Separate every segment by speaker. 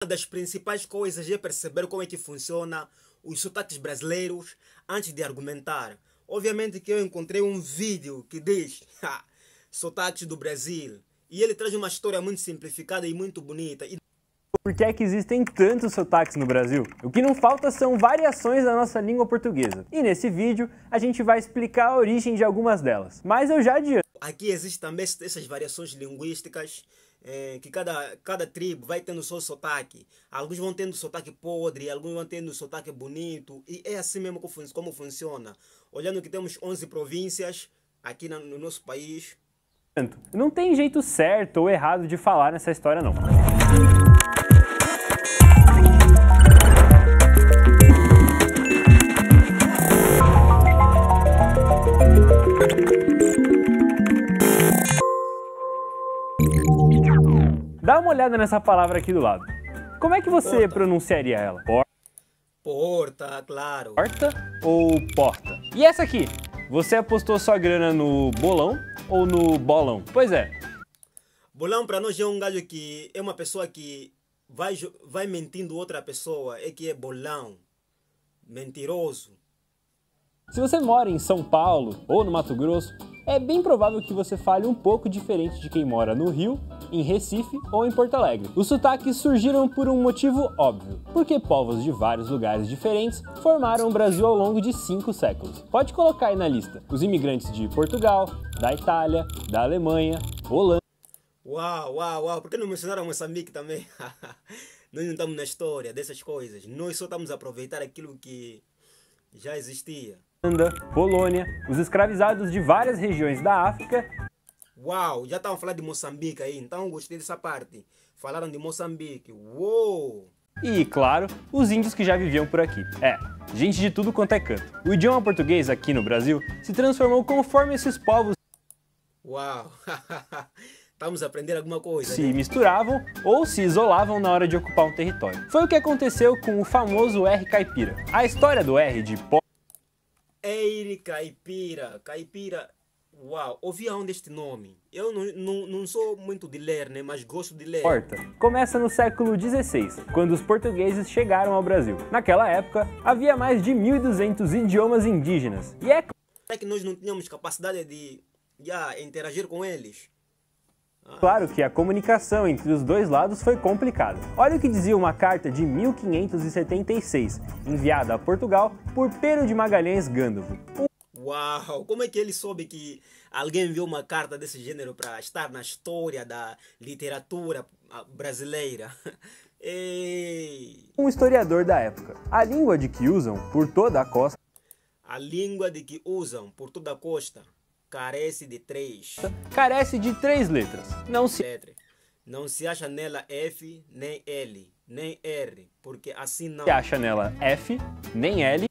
Speaker 1: Uma das principais coisas é perceber como é que funciona os sotaques brasileiros antes de argumentar. Obviamente que eu encontrei um vídeo que diz sotaques do Brasil. E ele traz uma história muito simplificada e muito bonita.
Speaker 2: Por que é que existem tantos sotaques no Brasil? O que não falta são variações da nossa língua portuguesa. E nesse vídeo a gente vai explicar a origem de algumas delas. Mas eu já adianto.
Speaker 1: Aqui existem também essas variações linguísticas, que cada tribo vai tendo o seu sotaque. Alguns vão tendo sotaque podre, alguns vão tendo sotaque bonito. E é assim mesmo como funciona. Olhando que temos 11 províncias aqui no nosso país.
Speaker 2: Não tem jeito certo ou errado de falar nessa história não. Dá uma olhada nessa palavra aqui do lado. Como é que você pronunciaria ela?
Speaker 1: Porta, claro.
Speaker 2: Porta ou porta? E essa aqui? Você apostou sua grana no bolão ou no bolão? Pois é.
Speaker 1: Bolão para nós é um gajo que é uma pessoa que vai mentindo outra pessoa. É que é bolão. Mentiroso.
Speaker 2: Se você mora em São Paulo ou no Mato Grosso, é bem provável que você fale um pouco diferente de quem mora no Rio, em Recife ou em Porto Alegre. Os sotaques surgiram por um motivo óbvio, porque povos de vários lugares diferentes formaram o Brasil ao longo de 5 séculos. Pode colocar aí na lista os imigrantes de Portugal, da Itália, da Alemanha, Holanda...
Speaker 1: Uau, por que não mencionaram Moçambique também? Nós não estamos na história dessas coisas, nós só estamos a aproveitar aquilo que já existia.
Speaker 2: Polônia, os escravizados de várias regiões da África.
Speaker 1: Uau, já estavam falando de Moçambique aí, então gostei dessa parte. Falaram de Moçambique, uou!
Speaker 2: E, claro, os índios que já viviam por aqui. Gente de tudo quanto é canto. O idioma português aqui no Brasil se transformou conforme esses povos
Speaker 1: Uau, estamos a aprender alguma coisa.
Speaker 2: Se misturavam ou se isolavam na hora de ocupar um território. Foi o que aconteceu com o famoso R caipira. A história do R de
Speaker 1: Eire caipira, uau, ouvi aonde este nome? Eu não sou muito de ler, né, mas gosto de ler.
Speaker 2: Porta começa no século XVI, quando os portugueses chegaram ao Brasil. Naquela época, havia mais de 1.200 idiomas indígenas. E é
Speaker 1: que nós não tínhamos capacidade de interagir com eles.
Speaker 2: Claro que a comunicação entre os dois lados foi complicada. Olha o que dizia uma carta de 1576, enviada a Portugal por Pero de Magalhães Gândavo.
Speaker 1: Uau, como é que ele soube que alguém enviou uma carta desse gênero para estar na história da literatura brasileira?
Speaker 2: Um historiador da época. A língua de que usam por toda a costa.
Speaker 1: A língua de que usam por toda a costa carece de 3
Speaker 2: letras.
Speaker 1: Não se acha nela F, nem L, nem R, porque assim não
Speaker 2: se acha nela F, nem L.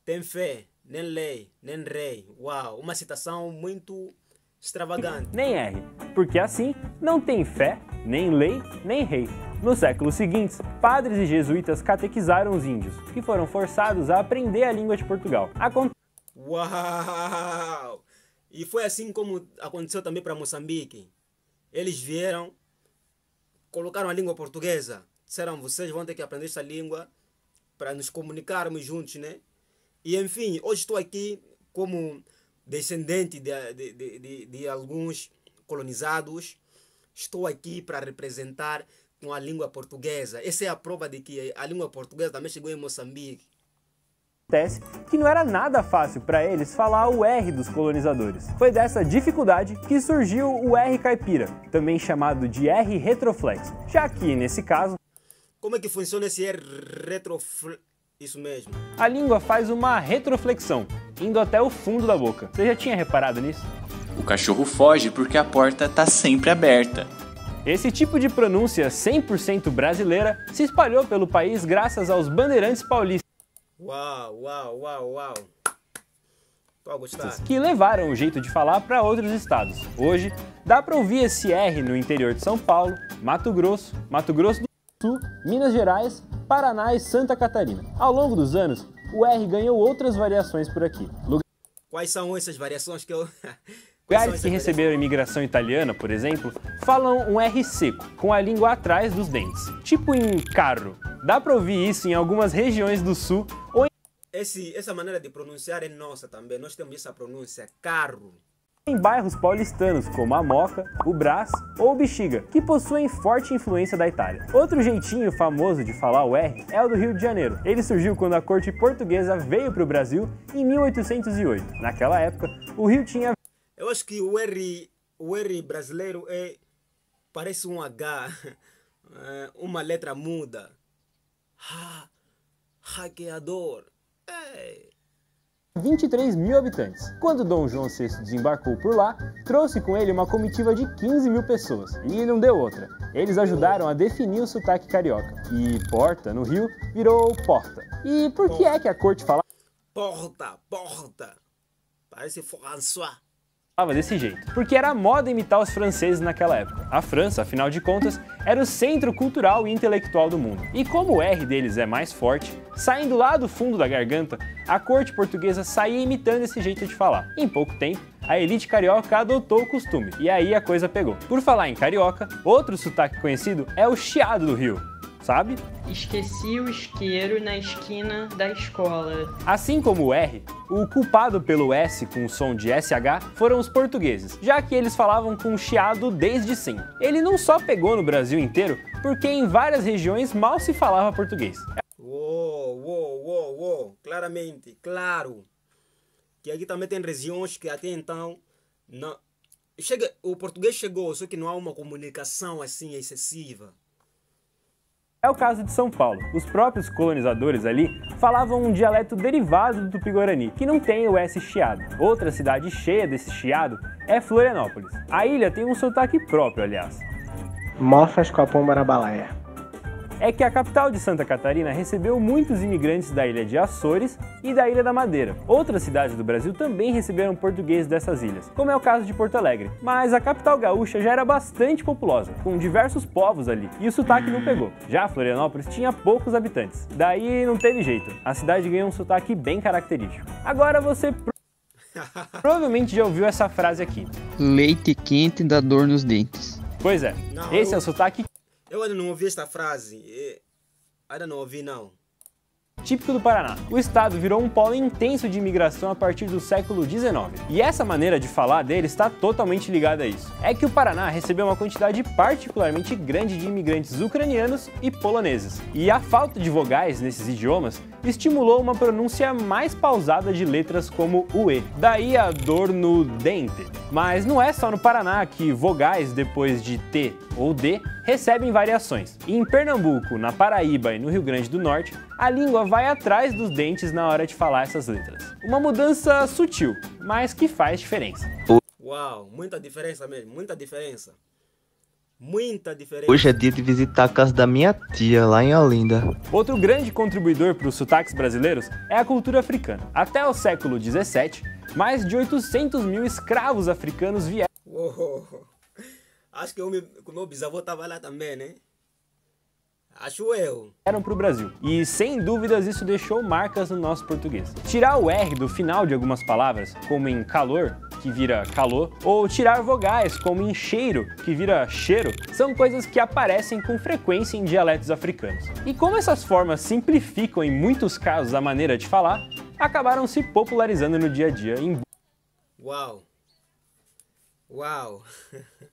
Speaker 1: Tem fé, nem lei, nem rei. Uau, uma citação muito extravagante.
Speaker 2: Nem R, porque assim não tem fé, nem lei, nem rei. Nos séculos seguintes, padres e jesuítas catequizaram os índios, que foram forçados a aprender a língua de Portugal.
Speaker 1: Uau! E foi assim como aconteceu também para Moçambique. Eles vieram, colocaram a língua portuguesa. Disseram, vocês vão ter que aprender essa língua para nos comunicarmos juntos, né? E enfim, hoje estou aqui como descendente de alguns colonizados. Estou aqui para representar com a língua portuguesa. Essa é a prova de que a língua portuguesa também chegou em Moçambique.
Speaker 2: Acontece que não era nada fácil para eles falar o R dos colonizadores. Foi dessa dificuldade que surgiu o R caipira, também chamado de R retroflexo, já que, nesse caso...
Speaker 1: Como é que funciona esse R retroflexo? Isso mesmo.
Speaker 2: A língua faz uma retroflexão, indo até o fundo da boca. Você já tinha reparado nisso?
Speaker 3: O cachorro foge porque a porta está sempre aberta.
Speaker 2: Esse tipo de pronúncia 100% brasileira se espalhou pelo país graças aos bandeirantes paulistas.
Speaker 1: Uau. Tô a gostar.
Speaker 2: Que levaram o jeito de falar para outros estados. Hoje, dá para ouvir esse R no interior de São Paulo, Mato Grosso do Sul, Minas Gerais, Paraná e Santa Catarina. Ao longo dos anos, o R ganhou outras variações por aqui.
Speaker 1: Quais são essas variações que eu
Speaker 2: Lugares que receberam imigração italiana, por exemplo, falam um R seco, com a língua atrás dos dentes, tipo em carro. Dá pra ouvir isso em algumas regiões do sul ou
Speaker 1: Essa maneira de pronunciar é nossa também. Nós temos essa pronúncia, carro.
Speaker 2: em bairros paulistanos como a Moca, o Brás ou o Bexiga, que possuem forte influência da Itália. Outro jeitinho famoso de falar o R é o do Rio de Janeiro. Ele surgiu quando a corte portuguesa veio para o Brasil em 1808. Naquela época, o Rio tinha...
Speaker 1: Eu acho que o R brasileiro parece um H, uma letra muda. Hackeador.
Speaker 2: 23 mil habitantes. Quando Dom João VI desembarcou por lá, trouxe com ele uma comitiva de 15 mil pessoas. E não deu outra. Eles ajudaram a definir o sotaque carioca. E porta, no Rio, virou porta. E por que é que a corte falava
Speaker 1: Porta. Parece François.
Speaker 2: desse jeito? Porque era moda imitar os franceses naquela época. A França, afinal de contas, era o centro cultural e intelectual do mundo. E como o R deles é mais forte, saindo lá do fundo da garganta, a corte portuguesa saía imitando esse jeito de falar. Em pouco tempo, a elite carioca adotou o costume, e aí a coisa pegou. Por falar em carioca, outro sotaque conhecido é o chiado do Rio. Sabe?
Speaker 4: Esqueci o isqueiro na esquina da escola.
Speaker 2: Assim como o R, o culpado pelo S com o som de SH foram os portugueses, já que eles falavam com chiado desde sempre. Ele não só pegou no Brasil inteiro, porque em várias regiões mal se falava português.
Speaker 1: Uou. Claramente, claro. Que aqui também tem regiões que até então não... o português chegou, só que não há uma comunicação assim excessiva.
Speaker 2: É o caso de São Paulo. Os próprios colonizadores ali falavam um dialeto derivado do Tupi-Guarani, que não tem o S chiado. Outra cidade cheia desse chiado é Florianópolis. A ilha tem um sotaque próprio, aliás.
Speaker 5: Mofas com a pomba na balaia.
Speaker 2: É que a capital de Santa Catarina recebeu muitos imigrantes da ilha de Açores e da Ilha da Madeira. Outras cidades do Brasil também receberam portugueses dessas ilhas, como é o caso de Porto Alegre. Mas a capital gaúcha já era bastante populosa, com diversos povos ali, e o sotaque não pegou. Já Florianópolis tinha poucos habitantes, daí não teve jeito. A cidade ganhou um sotaque bem característico. Agora você provavelmente já ouviu essa frase aqui.
Speaker 6: Leite quente dá dor nos dentes.
Speaker 2: Pois é, esse é o sotaque
Speaker 1: Eu ainda não ouvi esta frase. Ainda não ouvi, não.
Speaker 2: típico do Paraná. O estado virou um polo intenso de imigração a partir do século XIX. E essa maneira de falar dele está totalmente ligada a isso. É que o Paraná recebeu uma quantidade particularmente grande de imigrantes ucranianos e poloneses. E a falta de vogais nesses idiomas estimulou uma pronúncia mais pausada de letras como o E. Daí a dor no dente. Mas não é só no Paraná que vogais depois de T ou D recebem variações. Em Pernambuco, na Paraíba e no Rio Grande do Norte, a língua vai atrás dos dentes na hora de falar essas letras. Uma mudança sutil, mas que faz diferença.
Speaker 1: Uau, muita diferença mesmo, muita diferença. Muita diferença.
Speaker 7: Hoje é dia de visitar a casa da minha tia, lá em Olinda.
Speaker 2: Outro grande contribuidor para os sotaques brasileiros é a cultura africana. Até o século XVII, mais de 800 mil escravos africanos vieram
Speaker 1: Acho que o meu bisavô estava lá também, né? Acho eu.
Speaker 2: para o Brasil. E sem dúvidas isso deixou marcas no nosso português. Tirar o R do final de algumas palavras, como em calor, que vira calor, ou tirar vogais, como em cheiro, que vira cheiro, são coisas que aparecem com frequência em dialetos africanos. E como essas formas simplificam em muitos casos a maneira de falar, acabaram se popularizando no dia a dia em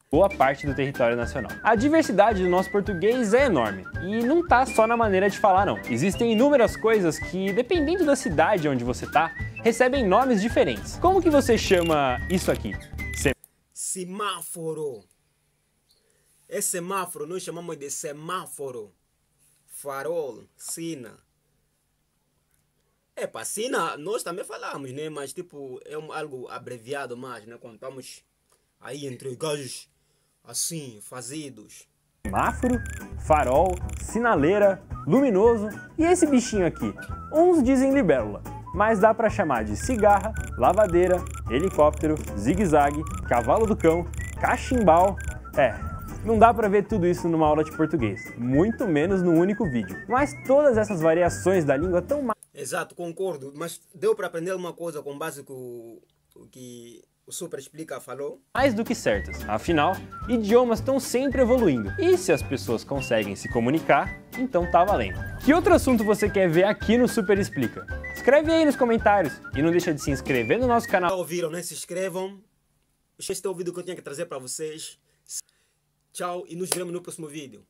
Speaker 2: boa parte do território nacional. A diversidade do nosso português é enorme e não tá só na maneira de falar não. Existem inúmeras coisas que, dependendo da cidade onde você tá, recebem nomes diferentes. Como que você chama isso aqui?
Speaker 1: Semáforo. É semáforo, nós chamamos de semáforo. Farol, sina. Para sina nós também falamos, né? Mas tipo, é algo abreviado mais, né? Quando estamos aí entre gajos assim, fazidos.
Speaker 2: Semáforo, farol, sinaleira, luminoso e esse bichinho aqui. Uns dizem libélula, mas dá pra chamar de cigarra, lavadeira, helicóptero, zigue-zague, cavalo do cão, cachimbal. Não dá pra ver tudo isso numa aula de português, muito menos num único vídeo. Mas todas essas variações da língua estão mais...
Speaker 1: Exato, concordo, mas deu para aprender alguma coisa com base com o que O Super Explica falou.
Speaker 2: Mais do que certas. Afinal, idiomas estão sempre evoluindo. E se as pessoas conseguem se comunicar, então tá valendo. Que outro assunto você quer ver aqui no Super Explica? Escreve aí nos comentários. E não deixa de se inscrever no nosso canal.
Speaker 1: Já ouviram, né? Se inscrevam. Este é o vídeo que eu tinha que trazer para vocês. Tchau e nos vemos no próximo vídeo.